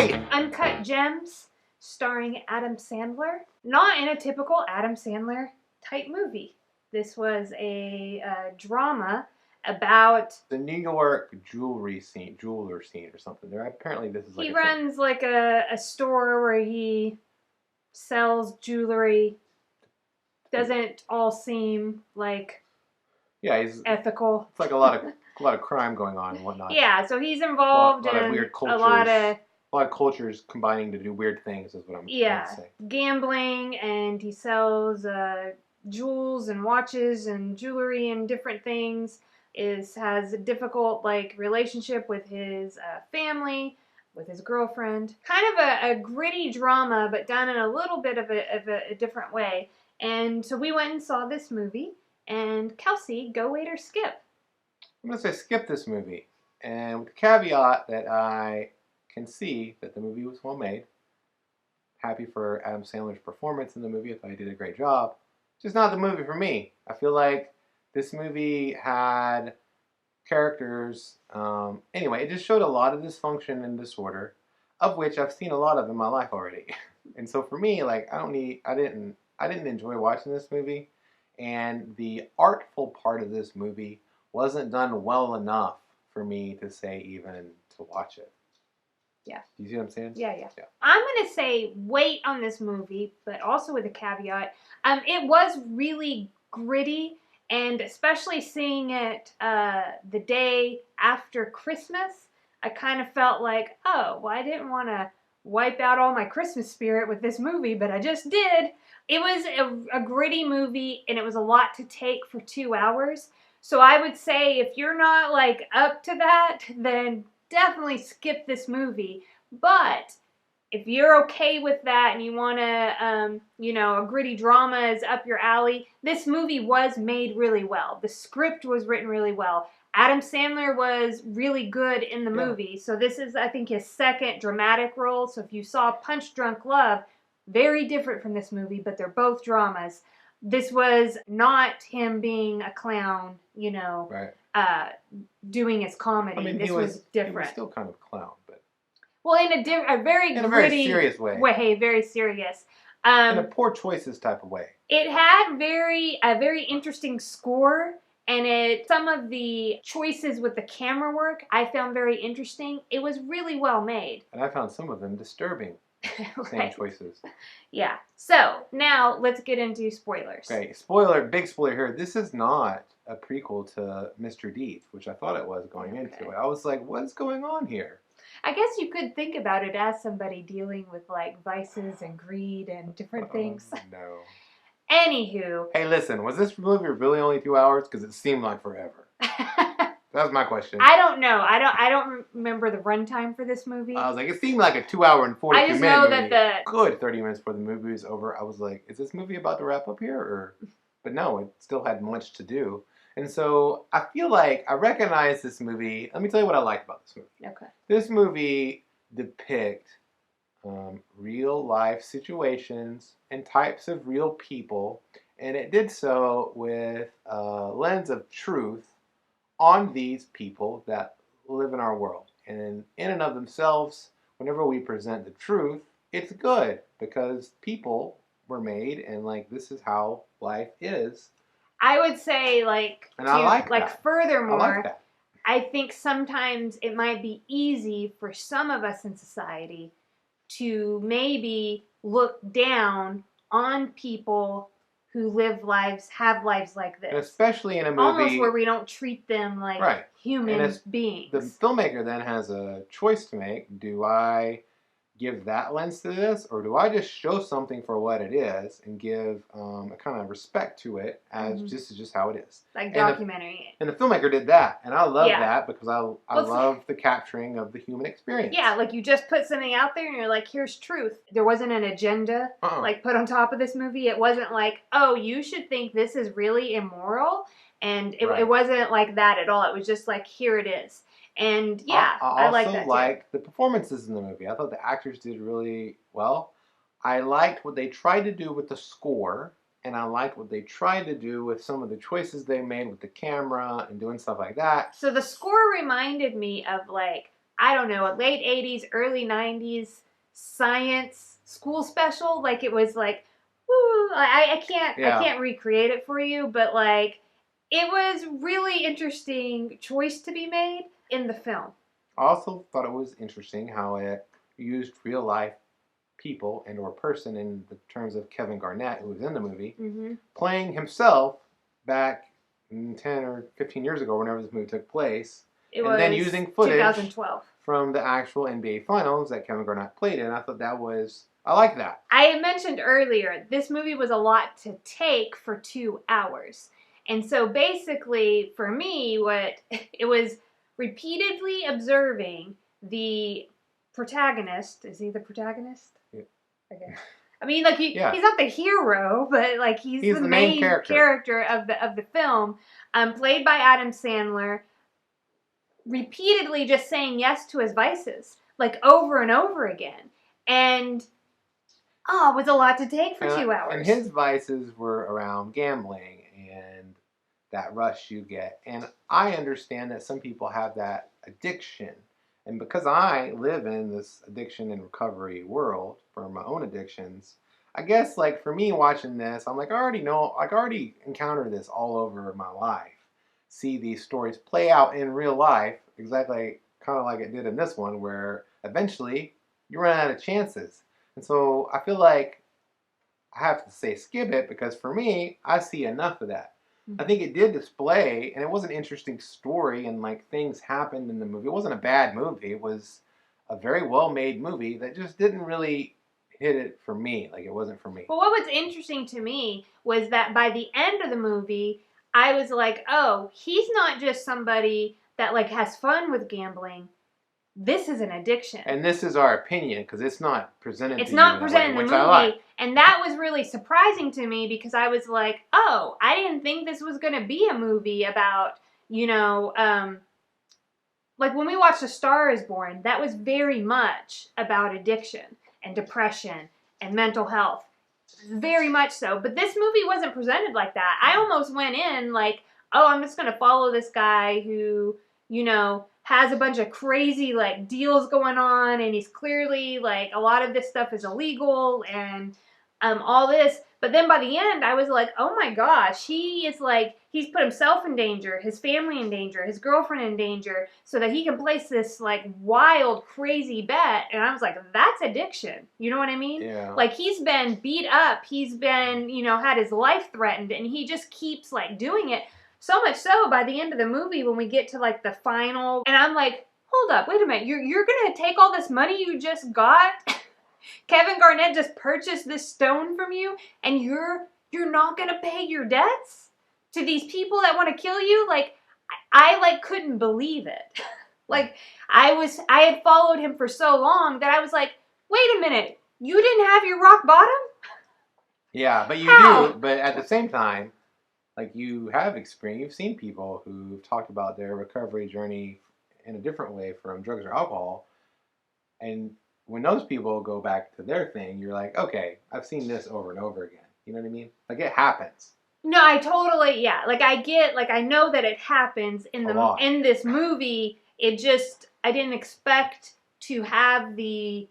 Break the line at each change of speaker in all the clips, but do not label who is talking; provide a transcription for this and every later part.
great!
Uncut Gems, starring Adam Sandler. Not in a typical Adam Sandler type movie. This was a drama about...
the New York jeweler scene or something. There apparently this is like
he runs like a store where he sells jewelry. Doesn't all seem like
he's
ethical.
It's like a lot of crime going on and whatnot.
Yeah, so he's involved in
weird cultures,
a lot of
cultures combining to do weird things is what I'm trying to say.
Gambling, and he sells jewels and watches and jewelry and different things. Has a difficult relationship with his family, with his girlfriend. Kind of a gritty drama, but done in a little bit of a different way. And so we went and saw this movie. And Kelsey, go, wait, or skip?
I'm going to say skip this movie. And with the caveat that I can see that the movie was well made. Happy for Adam Sandler's performance in the movie. I thought he did a great job. Just not the movie for me. I feel like this movie had characters. Anyway, it just showed a lot of dysfunction and disorder, of which I've seen a lot of in my life already. And so for me, I didn't enjoy watching this movie. And the artful part of this movie wasn't done well enough for me to say even to watch it.
Yeah.
You see what I'm saying?
Yeah. I'm going to say wait on this movie, but also with a caveat. It was really gritty, and especially seeing it the day after Christmas, I kind of felt like, oh, well, I didn't want to wipe out all my Christmas spirit with this movie, but I just did. It was a gritty movie, and it was a lot to take for 2 hours. So I would say if you're not up to that, then definitely skip this movie. But if you're okay with that and you want to, a gritty drama is up your alley, this movie was made really well. The script was written really well. Adam Sandler was really good in the movie. So this is, I think, his second dramatic role. So if you saw Punch Drunk Love, very different from this movie, but they're both dramas. This was not him being a clown,
right.
Doing his comedy.
I mean,
this was different.
He was still kind of a clown, but
well, in a very gritty,
serious way.
Very serious.
In a poor choices type of way.
It had a very interesting score, and some of the choices with the camera work I found very interesting. It was really well made.
And I found some of them disturbing. Same choices.
Yeah. So now let's get into spoilers.
Okay, big spoiler here. This is not a prequel to Mr. Deeds, which I thought it was going into it. I was like, what's going on here?
I guess you could think about it as somebody dealing with vices and greed and different things.
No.
Anywho.
Hey, listen, was this movie really only 2 hours? Because it seemed like forever. That's my question.
I don't know. I don't remember the runtime for this movie.
I was like, it seemed like a 2 hour and 42 minute movie. I just know that good 30 minutes before the movie was over. I was like, is this movie about to wrap up here? But no, it still had much to do. And so I feel like I recognize this movie. Let me tell you what I like about this movie.
Okay.
This movie depicts real life situations and types of real people. And it did so with a lens of truth on these people that live in our world. And in and of themselves, whenever we present the truth, it's good because people were made and this is how life is.
I would say furthermore, I think sometimes it might be easy for some of us in society to maybe look down on people who have lives like this.
And especially in a movie...
almost where we don't treat them like human beings.
The filmmaker then has a choice to make. Do I give that lens to this, or do I just show something for what it is and give a kind of respect to it as just how it is?
Like documenting it.
And the filmmaker did that, and I love that because I love the capturing of the human experience.
Yeah, you just put something out there and you're like, here's truth. There wasn't an agenda put on top of this movie. It wasn't like, oh, you should think this is really immoral, and it wasn't like that at all. It was just like, here it is. And I like that too.
I also like the performances in the movie. I thought the actors did really well. I liked what they tried to do with the score, and I liked what they tried to do with some of the choices they made with the camera and doing stuff like that.
So the score reminded me of I don't know, a late 80s, early 90s science school special. Like, it was like, woo, I can't recreate it for you, but like, it was really interesting choice to be made in the film.
I also thought it was interesting how it used real life people and or person in the terms of Kevin Garnett, who was in the movie, playing himself back 10 or 15 years ago, whenever this movie took place. And then using footage
2012
from the actual NBA Finals that Kevin Garnett played in. I thought that was, I like that.
I mentioned earlier, this movie was a lot to take for 2 hours. And so basically, for me, it was repeatedly observing the protagonist. Is he the protagonist?
Yeah.
Okay. I mean, like, he's not the hero, but like he's the main character of the film, played by Adam Sandler, repeatedly just saying yes to his vices, like over and over again. And it was a lot to take for 2 hours.
And his vices were around gambling and that rush you get. And I understand that some people have that addiction. And because I live in this addiction and recovery world for my own addictions, I guess, like, for me watching this, I'm like, I already encountered this all over my life. See these stories play out in real life, exactly kind of like it did in this one, where eventually you run out of chances. And so I feel like I have to say skip it, because for me, I see enough of that. I think it did display, and it was an interesting story, and like things happened in the movie. It wasn't a bad movie. It was a very well-made movie that just didn't really hit it for me. Like, it wasn't for me.
Well, what was interesting to me was that by the end of the movie, I was like, oh, he's not just somebody that like has fun with gambling. This is an addiction.
And this is our opinion, because it's not presented
It's not presented in the movie.
I like.
And that was really surprising to me, because I was like, oh, I didn't think this was going to be a movie about, like when we watched A Star is Born, that was very much about addiction and depression and mental health. Very much so. But this movie wasn't presented like that. I almost went in like, oh, I'm just going to follow this guy who, has a bunch of crazy like deals going on, and he's clearly like, a lot of this stuff is illegal and all this. But then by the end, I was like, oh my gosh, he's put himself in danger, his family in danger, his girlfriend in danger, so that he can place this like wild, crazy bet. And I was like, that's addiction. You know what I mean?
Yeah.
Like, he's been beat up, he's been, had his life threatened, and he just keeps like doing it. So much so, by the end of the movie, when we get to like the final, and I'm like, hold up, wait a minute, you're gonna take all this money you just got? Kevin Garnett just purchased this stone from you, and you're not gonna pay your debts to these people that want to kill you? Like, I like couldn't believe it. Like, I had followed him for so long that I was like, wait a minute, you didn't have your rock bottom?
Yeah, but you do. But at the same time, like, you've seen people who've talked about their recovery journey in a different way from drugs or alcohol. And when those people go back to their thing, you're like, okay, I've seen this over and over again. You know what I mean? Like, it happens.
No, I totally, yeah. Like, I know that it happens in this movie. It just, I didn't expect to have the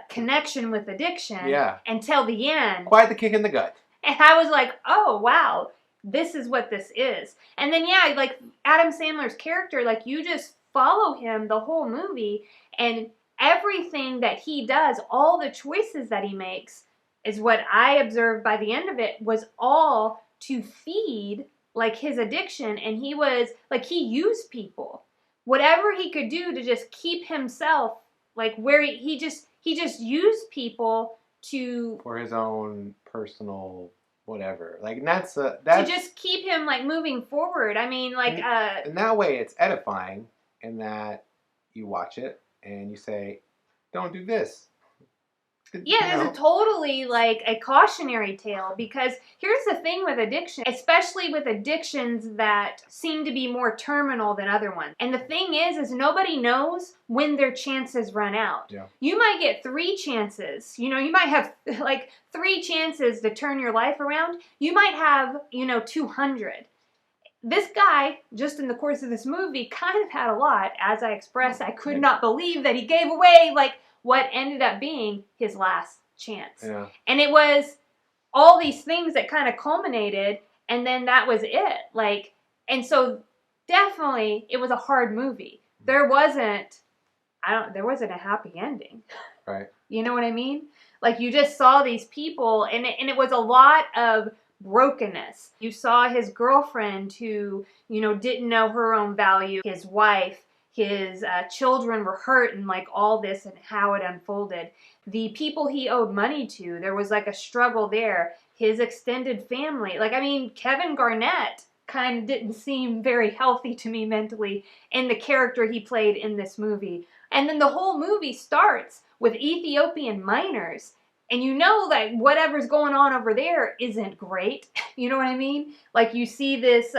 connection with addiction until the end.
Quite the kick in the gut.
And I was like, oh, wow. This is what this is. And then, yeah, like Adam Sandler's character, like, you just follow him the whole movie, and everything that he does, all the choices that he makes, is what I observed by the end of it was all to feed like his addiction. And he was like, he used people, whatever he could do to just keep himself like where he just used people for
his own personal whatever. Like, that's
to just keep him like moving forward. I mean, like,
in that way it's edifying, in that you watch it and you say, don't do this.
Yeah, there's a totally like a cautionary tale, because here's the thing with addiction, especially with addictions that seem to be more terminal than other ones. And the thing is nobody knows when their chances run out.
Yeah.
You might get 3 chances. You might have like 3 chances to turn your life around. You might have, 200. this guy, just in the course of this movie, kind of had a lot. As I expressed, I could not believe that he gave away like what ended up being his last chance.
Yeah.
And it was all these things that kind of culminated, and then that was it. Like, and so definitely it was a hard movie. There wasn't a happy ending.
Right.
You know what I mean? Like, you just saw these people, and it was a lot of brokenness. You saw his girlfriend who, you know, didn't know her own value, his wife, his children were hurt, and like all this and how it unfolded. The people he owed money to, there was like a struggle there. His extended family, like, I mean, Kevin Garnett kind of didn't seem very healthy to me mentally in the character he played in this movie. And then the whole movie starts with Ethiopian miners. And you know that whatever's going on over there isn't great. You know what I mean? Like, you see this,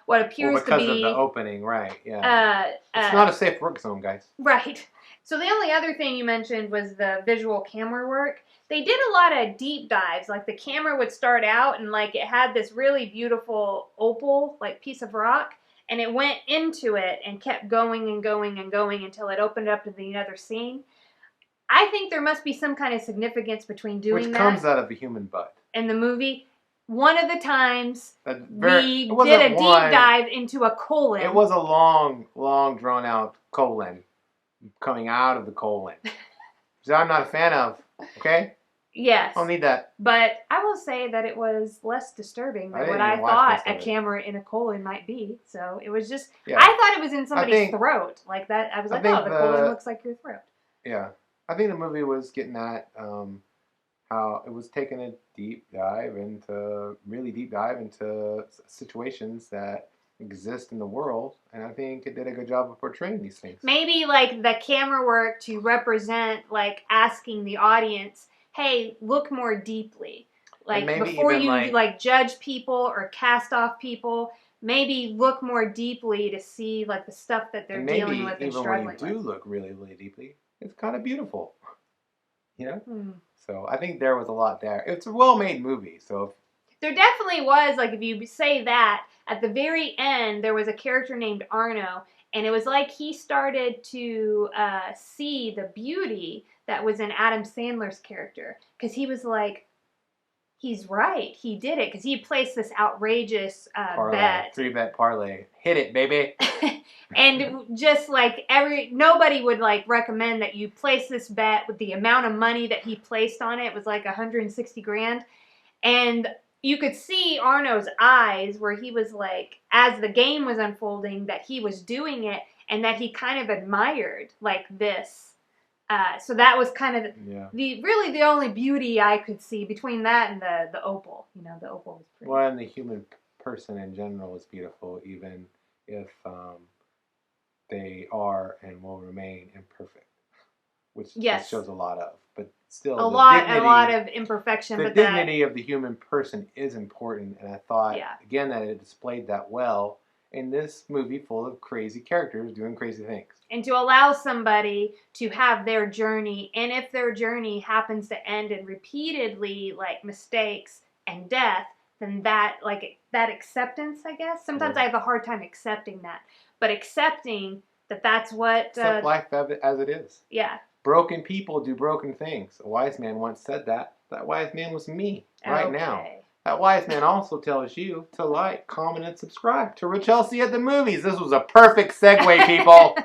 what appears to be...
because of the opening, right, yeah. It's not a safe work zone, guys.
Right. So the only other thing you mentioned was the visual camera work. They did a lot of deep dives. Like, the camera would start out and, like, it had this really beautiful opal, like, piece of rock. And it went into it and kept going and going and going until it opened up to the other scene. I think there must be some kind of significance between doing that.
Which comes out of a human butt.
In the movie. One of the times we did a deep dive into a colon.
It was a long, drawn out colon coming out of the colon. Which I'm not a fan of. Okay?
Yes.
I don't need that.
But I will say that it was less disturbing than what I thought a camera in a colon might be. So it was just, I thought it was in somebody's throat. Like that. I was like, oh, the colon looks like your throat.
Yeah. I think the movie was getting at how it was taking a really deep dive into situations that exist in the world, and I think it did a good job of portraying these things.
Maybe like the camera work to represent, like asking the audience, hey, look more deeply. Like before you like judge people or cast off people, maybe look more deeply to see like the stuff that they're dealing with and struggling with.
Even when you do look really, really deeply, it's kind of beautiful. You know? So I think there was a lot there. It's a well-made movie, so...
There definitely was, like, if you say that, at the very end, there was a character named Arno, and it was like he started to see the beauty that was in Adam Sandler's character. Because he was like, he's right, he did it. Because he placed this outrageous bet.
3-bet parlay. Hit it, baby.
And just like nobody would like recommend that you place this bet with the amount of money that he placed on it. It was like 160 grand. And you could see Arno's eyes where he was like, as the game was unfolding, that he was doing it and that he kind of admired like this. So that was kind of the only beauty I could see between that and the opal. You know, the opal was pretty.
Well, and the human person in general is beautiful, even if they are and will remain imperfect, which shows a lot of. But still,
a lot of imperfection.
The dignity of the human person is important, and I thought again that it displayed that well in this movie full of crazy characters doing crazy things.
And to allow somebody to have their journey, and if their journey happens to end in repeatedly like mistakes and death, then that acceptance, I guess. Sometimes I have a hard time accepting that. But accepting that that's what...
Accept life as it is.
Yeah.
Broken people do broken things. A wise man once said that. That wise man was me right now. That wise man also tells you to like, comment, and subscribe to Rachelsey at the Movies. This was a perfect segue, people.